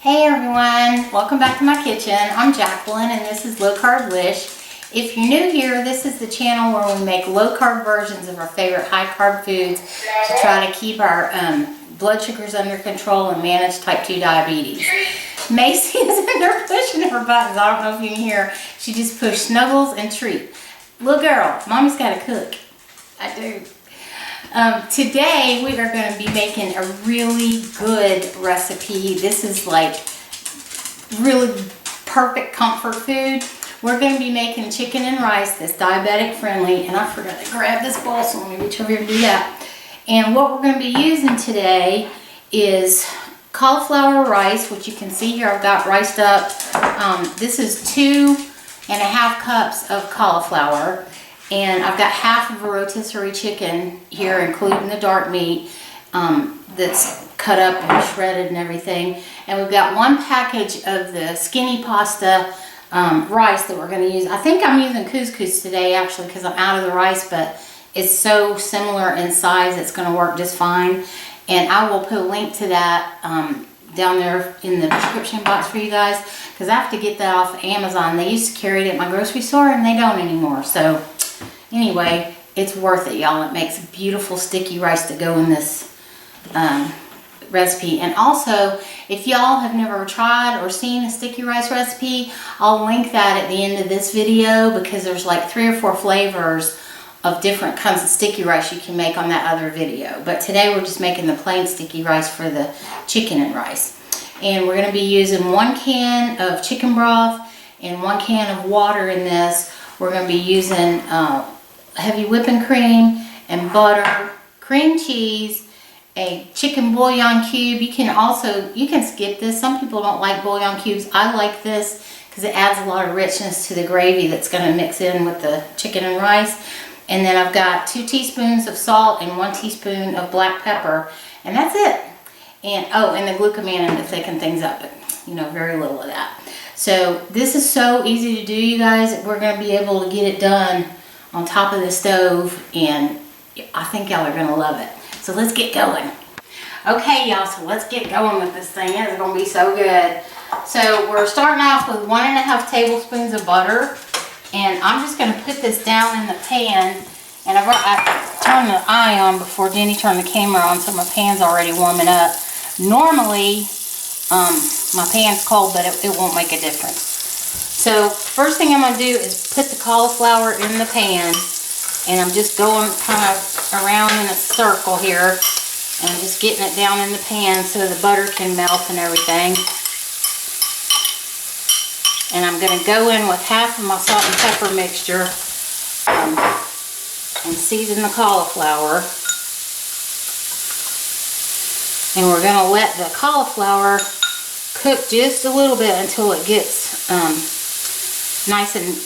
Hey everyone, welcome back to my kitchen. I'm Jacqueline and this is Low Carb Lish. If you're new here, this is the channel where we make low carb versions of our favorite high carb foods to try to keep our blood sugars under control and manage type 2 diabetes. Macy is in there pushing her buttons. I don't know if you can hear. She just pushed Snuggles and Treat. Little girl, mommy's got to cook. I do. Today we are going to be making a really good recipe. This is like really perfect comfort food. We're going to be making chicken and rice that's diabetic friendly, and I forgot to grab this bowl, so let me reach over here and do that. And what we're going to be using today is cauliflower rice, which you can see here I've got riced up. This is 2.5 cups of cauliflower. And I've got half of a rotisserie chicken here, including the dark meat that's cut up and shredded and everything. And we've got 1 package of the skinny pasta rice that we're going to use. I think I'm using couscous today actually because I'm out of the rice, but it's so similar in size it's going to work just fine. And I will put a link to that down there in the description box for you guys because I have to get that off of Amazon. They used to carry it at my grocery store and they don't anymore. So anyway, it's worth it, y'all. It makes beautiful sticky rice to go in this recipe. And also, if y'all have never tried or seen a sticky rice recipe, I'll link that at the end of this video because there's like 3 or 4 flavors of different kinds of sticky rice you can make on that other video. But today we're just making the plain sticky rice for the chicken and rice. And we're going to be using 1 can of chicken broth and 1 can of water in this. We're going to be using heavy whipping cream and butter, cream cheese, a chicken bouillon cube. You can skip this. Some people don't like bouillon cubes. I like this because it adds a lot of richness to the gravy that's going to mix in with the chicken and rice. And then I've got 2 teaspoons of salt and 1 teaspoon of black pepper, and that's it. And oh, and the glucosamine to thicken things up, but you know, very little of that. So this is so easy to do, you guys. We're going to be able to get it done on top of the stove, and I think y'all are going to love it. So let's get going. Okay, y'all, so let's get going with this thing. It's going to be so good. So we're starting off with 1.5 tablespoons of butter, and I'm just going to put this down in the pan. And I turned the eye on before Jenny turned the camera on, so my pan's already warming up. Normally, my pan's cold, but it won't make a difference. So first thing I'm going to do is put the cauliflower in the pan, and I'm just going kind of around in a circle here and just getting it down in the pan so the butter can melt and everything. And I'm going to go in with half of my salt and pepper mixture and season the cauliflower. And we're going to let the cauliflower cook just a little bit until it gets nice and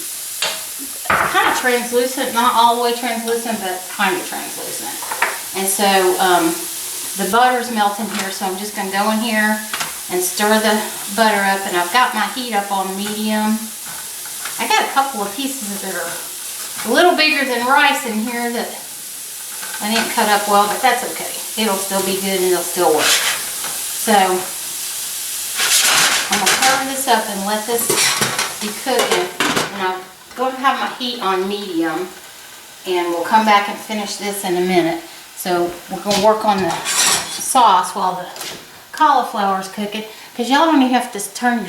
kind of translucent, not all the way translucent, but kind of translucent. And so the butter's melting here, so I'm just going to go in here and stir the butter up, and I've got my heat up on medium. I got a couple of pieces that are a little bigger than rice in here that I didn't cut up well, but that's okay. It'll still be good and it'll still work. So I'm going to cover this up and let this be cooking. And I'm going to have my heat on medium, and we'll come back and finish this in a minute. So we're going to work on the sauce while the cauliflower's cooking, because y'all don't even have to turn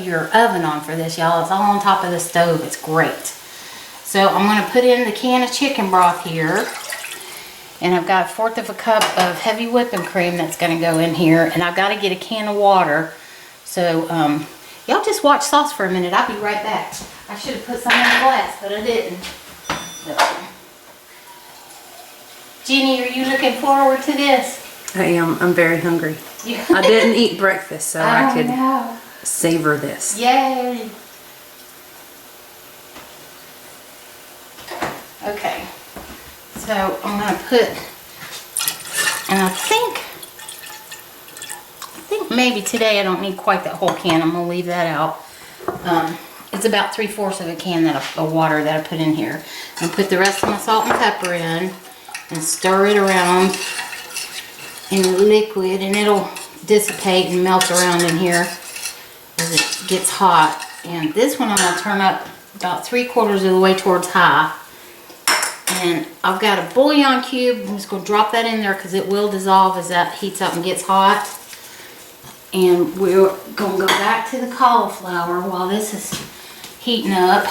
your oven on for this, y'all. It's all on top of the stove. It's great. So I'm going to put in the can of chicken broth here, and I've got 1/4 cup of heavy whipping cream that's going to go in here, and I've got to get a can of water. So y'all just watch sauce for a minute. I'll be right back. I should have put some in the glass, but I didn't. So. Jenny, are you looking forward to this? I am. I'm very hungry. I didn't eat breakfast, so I could savor this. Yay! Okay, so I'm going to put, and I think maybe today I don't need quite that whole can. I'm going to leave that out. It's about 3/4 of a can of water that I put in here. And put the rest of my salt and pepper in and stir it around in the liquid, and it'll dissipate and melt around in here. because it gets hot. And this one I'm going to turn up about 3/4 of the way towards high. And I've got a bouillon cube. I'm just going to drop that in there because it will dissolve as that heats up and gets hot. And we're going to go back to the cauliflower while this is heating up.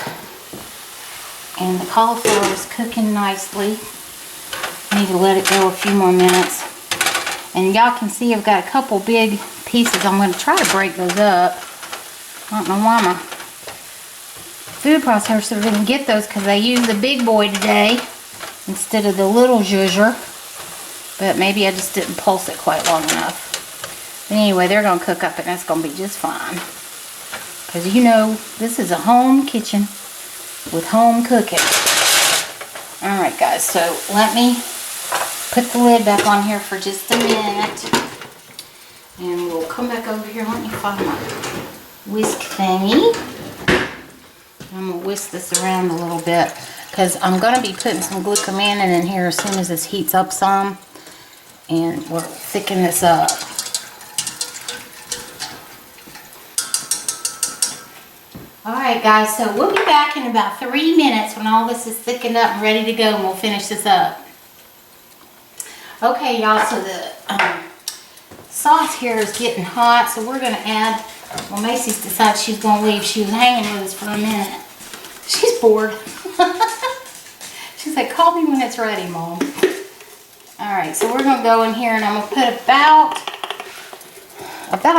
And the cauliflower is cooking nicely. I need to let it go a few more minutes. And y'all can see I've got a couple big pieces. I'm going to try to break those up. I don't know why my food processor didn't get those because I used the big boy today instead of the little zhuzher. But maybe I just didn't pulse it quite long enough. But anyway, they're going to cook up and that's going to be just fine. Because you know, this is a home kitchen with home cooking. Alright guys, so let me put the lid back on here for just a minute. And we'll come back over here. Let me find my whisk thingy. I'm going to whisk this around a little bit because I'm going to be putting some glucomannan in here as soon as this heats up some. And we'll thicken this up. Alright guys, so we'll be back in about 3 minutes when all this is thickened up and ready to go, and we'll finish this up. Okay y'all, so the sauce here is getting hot, so we're going to add, well Macy's decided she's going to leave. She was hanging with us for a minute. She's bored. She's like, call me when it's ready, Mom. Alright, so we're going to go in here and I'm going to put about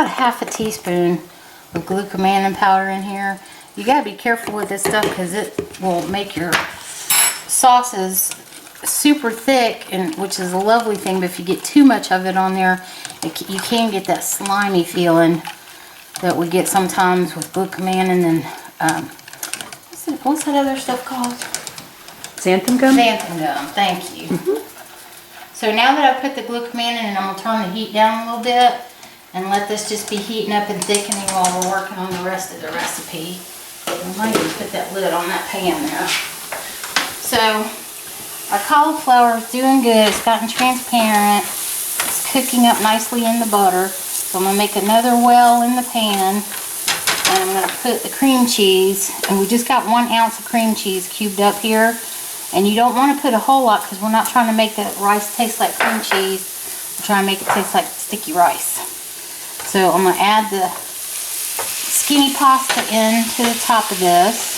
a half a teaspoon of glucomannan powder in here. You got to be careful with this stuff because it will make your sauces super thick, and which is a lovely thing, but if you get too much of it on there, you can get that slimy feeling that we get sometimes with glucomannan and what's that other stuff called? Xanthan gum? Xanthan gum, thank you. So now that I've put the glucomannan in, I'm going to turn the heat down a little bit and let this just be heating up and thickening while we're working on the rest of the recipe. I might even put that lid on that pan there. So our cauliflower is doing good. It's gotten transparent. It's cooking up nicely in the butter. So I'm going to make another well in the pan. And I'm going to put the cream cheese. And we just got 1 ounce of cream cheese cubed up here. And you don't want to put a whole lot because we're not trying to make the rice taste like cream cheese. We're trying to make it taste like sticky rice. So I'm going to add the skinny pasta into the top of this.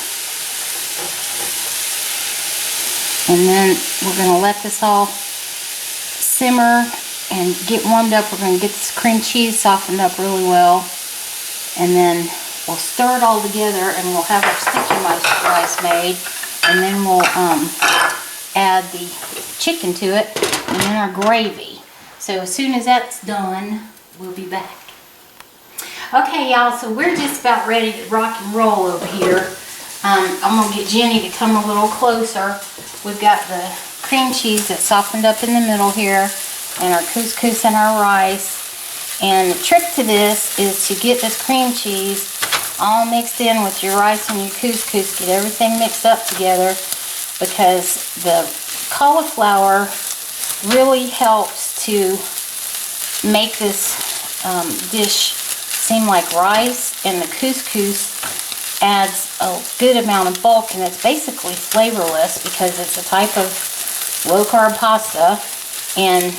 And then we're going to let this all simmer and get warmed up. We're going to get this cream cheese softened up really well. And then we'll stir it all together and we'll have our sticky rice made. And then we'll add the chicken to it and then our gravy. So as soon as that's done, we'll be back. Okay y'all, so we're just about ready to rock and roll over here. I'm going to get Jenny to come a little closer. We've got the cream cheese that's softened up in the middle here, and our couscous and our rice. And the trick to this is to get this cream cheese all mixed in with your rice and your couscous. Get everything mixed up together because the cauliflower really helps to make this dish seem like rice, and the couscous adds a good amount of bulk, and it's basically flavorless because it's a type of low-carb pasta. And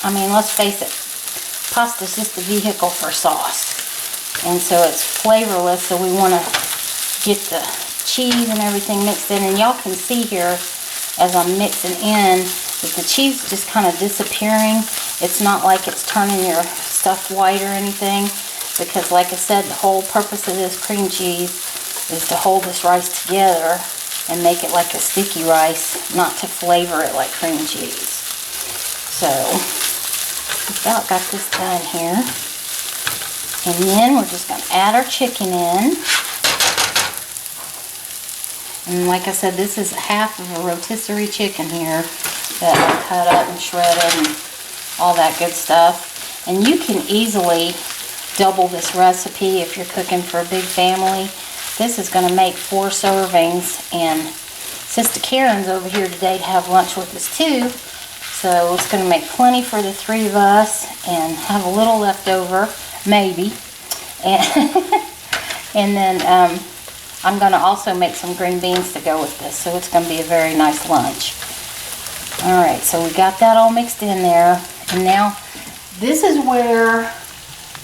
I mean, let's face it, pasta is just a vehicle for sauce, and so it's flavorless. So we want to get the cheese and everything mixed in, and y'all can see here as I'm mixing in that the cheese is just kind of disappearing. It's not like it's turning your stuff white or anything, because like I said, the whole purpose of this cream cheese is to hold this rice together and make it like a sticky rice, not to flavor it like cream cheese. So, we've about got this done here. And then we're just going to add our chicken in. And like I said, this is half of a rotisserie chicken here that I cut up and shredded and all that good stuff. And you can easily double this recipe if you're cooking for a big family. This is going to make 4 servings, and Sister Karen's over here today to have lunch with us too. So it's going to make plenty for the 3 of us and have a little left over, maybe. And And then I'm going to also make some green beans to go with this, so it's going to be a very nice lunch. Alright, so we got that all mixed in there, and now this is where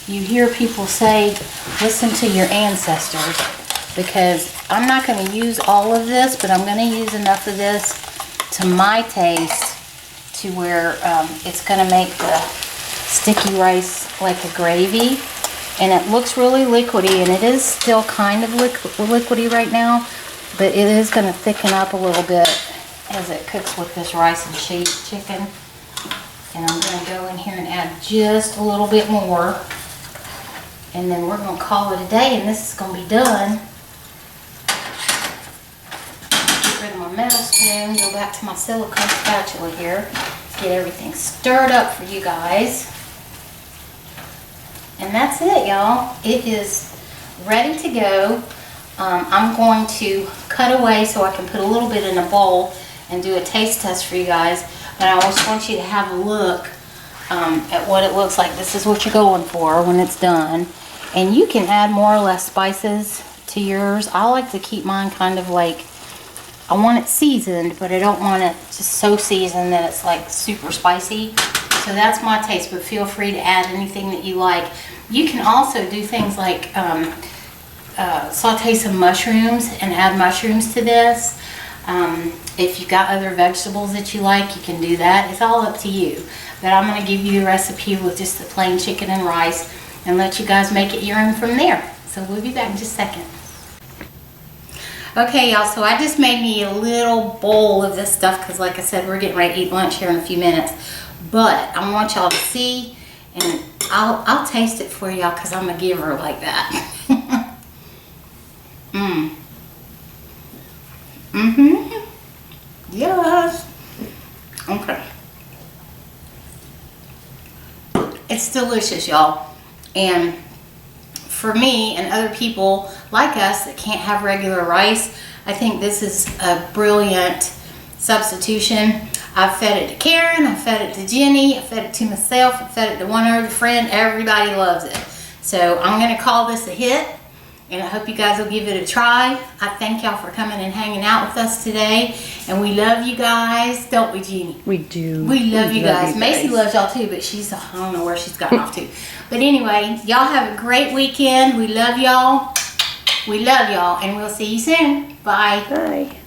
you hear people say, listen to your ancestors, because I'm not going to use all of this, but I'm going to use enough of this to my taste to where it's going to make the sticky rice like a gravy. And it looks really liquidy, and it is still kind of liquidy right now, but it is going to thicken up a little bit as it cooks with this rice and chicken. And I'm going to go in here and add just a little bit more, and then we're going to call it a day, and this is going to be done. Get rid of my metal spoon, go back to my silicone spatula here, get everything stirred up for you guys. And that's it, y'all. It is ready to go. I'm going to cut away so I can put a little bit in a bowl and do a taste test for you guys. But I just want you to have a look at what it looks like. This is what you're going for when it's done. And you can add more or less spices to yours. I like to keep mine kind of like, I want it seasoned, but I don't want it just so seasoned that it's like super spicy. So that's my taste, but feel free to add anything that you like. You can also do things like saute some mushrooms and add mushrooms to this. If you've got other vegetables that you like, you can do that. It's all up to you. But I'm going to give you a recipe with just the plain chicken and rice and let you guys make it your own from there. So we'll be back in just a second. Okay, y'all, so I just made me a little bowl of this stuff because, like I said, we're getting ready to eat lunch here in a few minutes. But I want y'all to see, and I'll taste it for y'all because I'm a giver like that. Yes. Okay. It's delicious, y'all. And for me and other people like us that can't have regular rice, I think this is a brilliant substitution. I've fed it to Karen, I've fed it to Jenny, I've fed it to myself, I've fed it to one other friend. Everybody loves it. So I'm going to call this a hit, and I hope you guys will give it a try. I thank y'all for coming and hanging out with us today. And we love you guys, don't we, Jenny? We do. We love you guys. Macy loves y'all too, but I don't know where she's gotten off to. But anyway, y'all have a great weekend. We love y'all. We love y'all, and we'll see you soon. Bye. Bye.